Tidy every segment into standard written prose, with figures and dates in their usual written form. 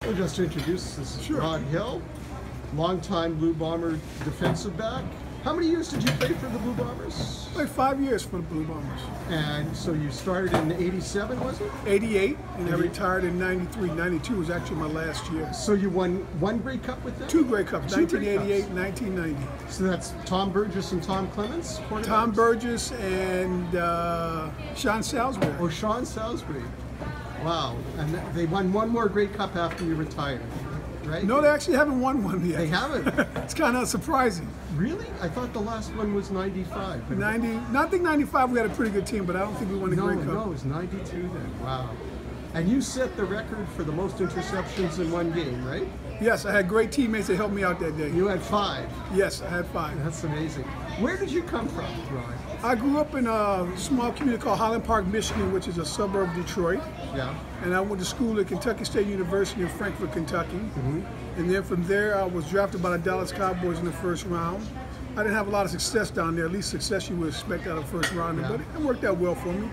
Well, just to introduce, this is Sure. Rod Hill, longtime Blue Bomber defensive back. How many years did you play for the Blue Bombers? Like 5 years for the Blue Bombers. And so you started in '87, was it? 88, and I retired in 93. 92 was actually my last year. So you won one Grey Cup with them? 2 Grey Cups, Two Grey 1988 Cups. and 1990. So that's Tom Burgess and Tom Clements? Tom Burgess and Sean Salisbury. Oh, Sean Salisbury. Wow. And they won one more Grey Cup after you retired, right? No, they actually haven't won one yet. They haven't? It's kind of surprising. Really? I thought the last one was '95. but- 90, I think 95 we had a pretty good team, but I don't think we won the No, Grey Cup. no, it was '92 then. Wow. And you set the record for the most interceptions in one game, right? Yes, I had great teammates that helped me out that day. You had 5. Yes, I had 5. That's amazing. Where did you come from, Rod? I grew up in a small community called Highland Park, Michigan, which is a suburb of Detroit. Yeah. And I went to school at Kentucky State University in Frankfort, Kentucky. And then from there, I was drafted by the Dallas Cowboys in the first round. I didn't have a lot of success down there, at least success you would expect out of first round, Yeah. but it worked out well for me.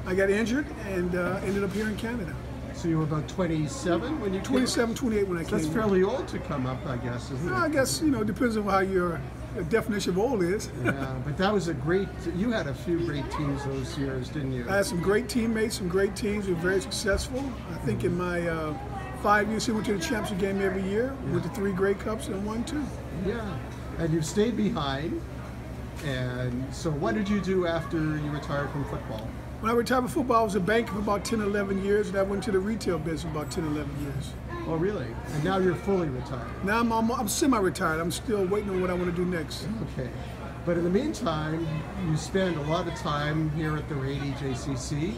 I got injured and ended up here in Canada. So you were about 27 when you came? 27, 28 when I came. That's here. fairly old to come up, I guess, isn't it? I guess, it depends on how your definition of old is. Yeah, but that was a great, you had a few great teams those years, didn't you? I had some great teammates, some great teams. We were very successful. I think in my 5 years, we went to the championship game every year. Went to 3 Grey Cups and won 2. Yeah. And you've stayed behind. And so what did you do after you retired from football? When I retired from football, I was a banker for about 10, 11 years, and I went to the retail business for about 10, 11 years. Oh, really? And now you're fully retired? Now I'm semi-retired. I'm still waiting on what I want to do next. Okay. But in the meantime, you spend a lot of time here at the Rady JCC,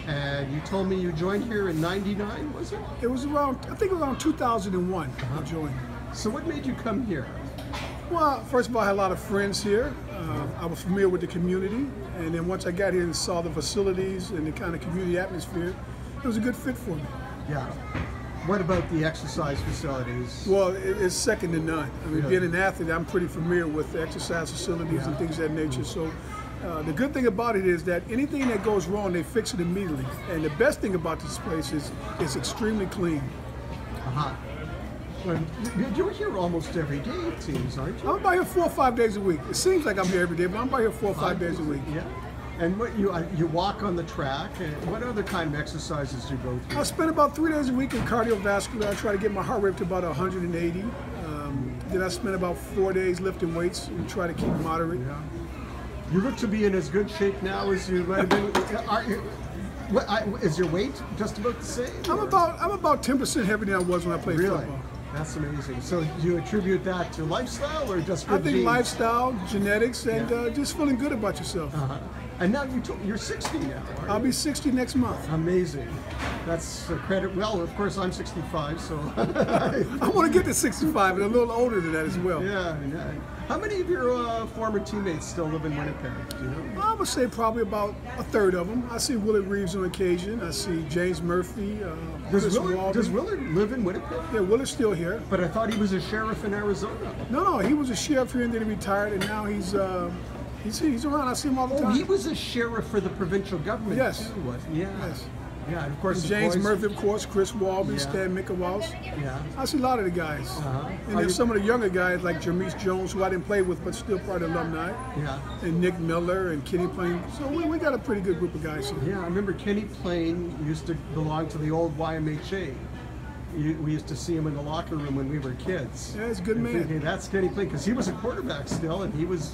and you told me you joined here in '99, was it? It was around, I think around 2001 I joined. So what made you come here? Well, first of all, I had a lot of friends here. I was familiar with the community, and then once I got here and saw the facilities and the kind of community atmosphere, it was a good fit for me. Yeah. What about the exercise facilities? Well, it's second to none. I mean, Really? being an athlete, I'm pretty familiar with the exercise facilities and things of that nature. So the good thing about it is that anything that goes wrong, they fix it immediately. And the best thing about this place is it's extremely clean. Uh-huh. Well, you're here almost every day, it seems, aren't you? I'm about here 4 or 5 days a week. It seems like I'm here every day, but I'm about here 4 or 5 days a week. Yeah. And what you walk on the track, and what other kind of exercises do you go through? I spend about 3 days a week in cardiovascular. I try to get my heart rate up to about 180. Then I spend about 4 days lifting weights and try to keep moderate. Yeah. You look to be in as good shape now as you might have been. Is your weight just about the same? I'm about 10% heavier than I was when I played Really? football. That's amazing. So do you attribute that to lifestyle or just I good think genes? lifestyle, genetics, and just feeling good about yourself. Uh-huh. And now you're 60 now, aren't I'll you? be 60 next month. Amazing. That's a credit. Well, of course, I'm 65, so. I want to get to 65 and a little older than that as well. Yeah. How many of your former teammates still live in Winnipeg? Do you know? I would say probably about a third of them. I see Willard Reeves on occasion. I see James Murphy. Does Chris Walden. Willard live in Winnipeg? Yeah, Willard's still here. But I thought he was a sheriff in Arizona. No, he was a sheriff here and then he retired, and now he's around. I see him all the time. Oh, he was a sheriff for the provincial government. Yes. Too, wasn't he? Yeah. Yes. Yeah, and of course. And his James boys- Murphy, of course, Chris Walden, Yeah. Stan Mickelwaus. Yeah. I see a lot of the guys. Uh-huh. And then some of the younger guys like Jermise Jones, who I didn't play with, but still part of the alumni. Yeah. And Nick Miller and Kenny Plain. So we got a pretty good group of guys here. Yeah, I remember Kenny Plain used to belong to the old YMHA. We used to see him in the locker room when we were kids. Yeah, he's a good And man. thinking, that's Kenny Plain, because he was a quarterback still, and he was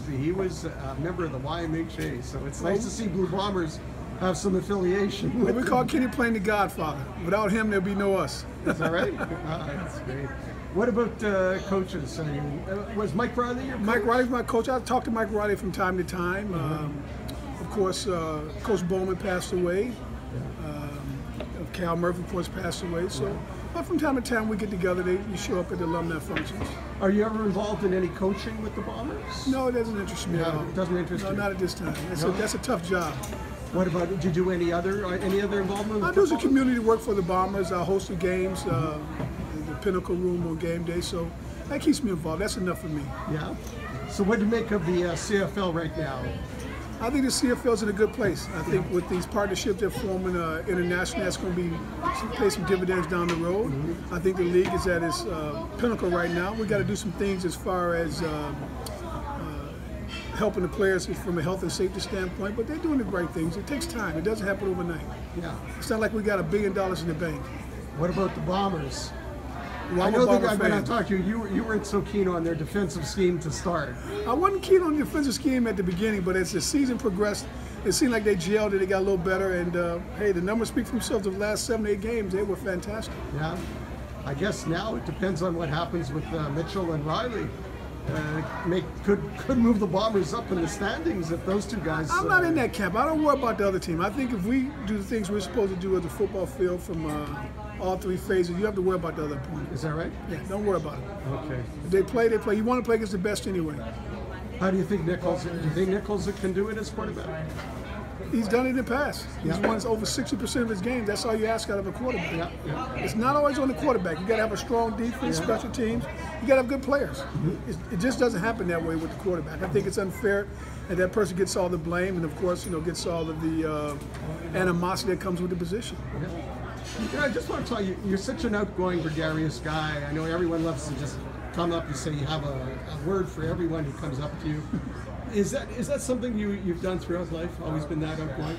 a member of the YMHA. So it's nice to see Blue Bombers have some affiliation Well, with we call Kenny Plain the Godfather. Without him, there'd be no us. Is that right? That's great. What about coaches? I mean, was Mike Riley your coach? Mike Riley's my coach. I talk to Mike Riley from time to time. Of course, Coach Bowman passed away. Cal Murphy, of course, passed away. So, but from time to time, we get together. We show up at the alumni functions. Are you ever involved in any coaching with the Bombers? No, it doesn't interest me at all. It doesn't interest No, you? not at this time. No? That's a tough job. What about, did you do any other involvement? I with do some football? community work for the Bombers. I host the games, the Pinnacle Room on game day. So that keeps me involved. That's enough for me. Yeah. So what do you make of the CFL right now? I think the CFL's in a good place. I think with these partnerships they're forming internationally, that's going to pay some dividends down the road. I think the league is at its pinnacle right now. We got to do some things as far as helping the players from a health and safety standpoint, but they're doing the right things. It takes time. It doesn't happen overnight. Yeah. It's not like we got $1 billion in the bank. What about the Bombers? Well, I know that when I fan. talked to you, you weren't so keen on their defensive scheme to start. I wasn't keen on the defensive scheme at the beginning, but as the season progressed, it seemed like they gelled it, they got a little better, and hey, the numbers speak for themselves. The last 7 or 8 games, they were fantastic. Yeah. I guess now it depends on what happens with Mitchell and Riley. Could move the Bombers up in the standings if those two guys. I'm not in that camp. I don't worry about the other team. I think if we do the things we're supposed to do at the football field from all 3 phases, you have to worry about the other opponent. Is that right? Yeah, don't worry about it. Okay. If they play, they play. You want to play against the best anyway. How do you think Nichols? Do you think Nichols can do it as quarterback? He's done it in the past. He's Yeah. won over 60% of his games. That's all you ask out of a quarterback. Yeah. Yeah. It's not always on the quarterback. You got to have a strong defense, special teams. You got to have good players. It just doesn't happen that way with the quarterback. I think it's unfair that person gets all the blame, and of course, gets all of the animosity that comes with the position. Yeah, I just want to tell you, you're such an outgoing, gregarious guy. I know everyone loves to just come up and say you have a word for everyone who comes up to you. Is that something you've done throughout life? Always been that outgoing?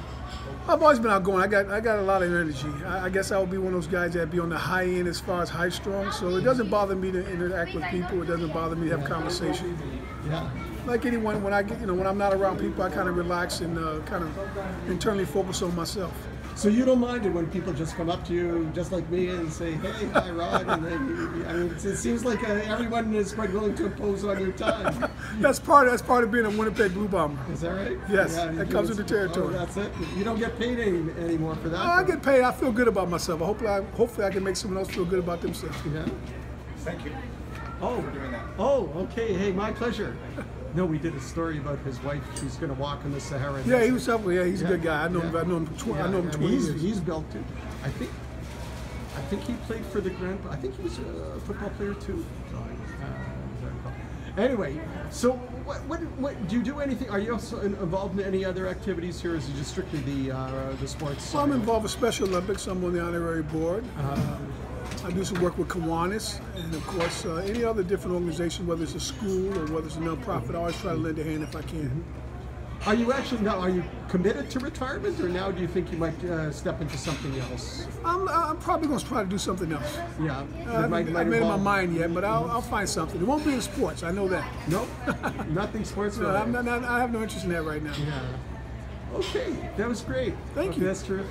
I've always been outgoing. I got a lot of energy. I guess I would be one of those guys that be on the high end as far as high strung. So it doesn't bother me to interact with people. It doesn't bother me to have conversation. Yeah. Like anyone, when when I'm not around people, I kind of relax and kind of internally focus on myself. So you don't mind it when people just come up to you, just like me, and say, "Hey, hi, Rod," and then it seems like everyone is quite willing to impose on your time. That's part of being a Winnipeg Blue Bomber. Is that right? Yes, Yeah, that comes with the territory. Oh, that's it. You don't get paid anymore for that. I get paid. I feel good about myself. Hopefully I can make someone else feel good about themselves. Yeah. Thank you Oh. for doing that. Oh, okay. Hey, my pleasure. No, we did a story about his wife. She's going to walk in the Sahara. Yeah, he was helpful. Yeah, he's a Yeah, good guy. I know him. yeah. I know him for Yeah, I know him and 20 years. he's built too. I think he played for the Grand. I think he was a football player too. Anyway, so what do you do anything? Are you also involved in any other activities here? Or is it just strictly the sports? So I'm involved with Special Olympics. I'm on the honorary board. I do some work with Kiwanis, and of course any other different organization, whether it's a school or whether it's a nonprofit. I always try to lend a hand if I can. Are you actually now? Are you committed to retirement, or now do you think you might step into something else? I'm probably going to try to do something else. Yeah, I haven't made up my involve- mind yet, but I'll find something. It won't be in sports. I know that. No, nothing sports No, related. I have no interest in that right now. Yeah. Okay, that was great. Thank Okay, you. That's terrific.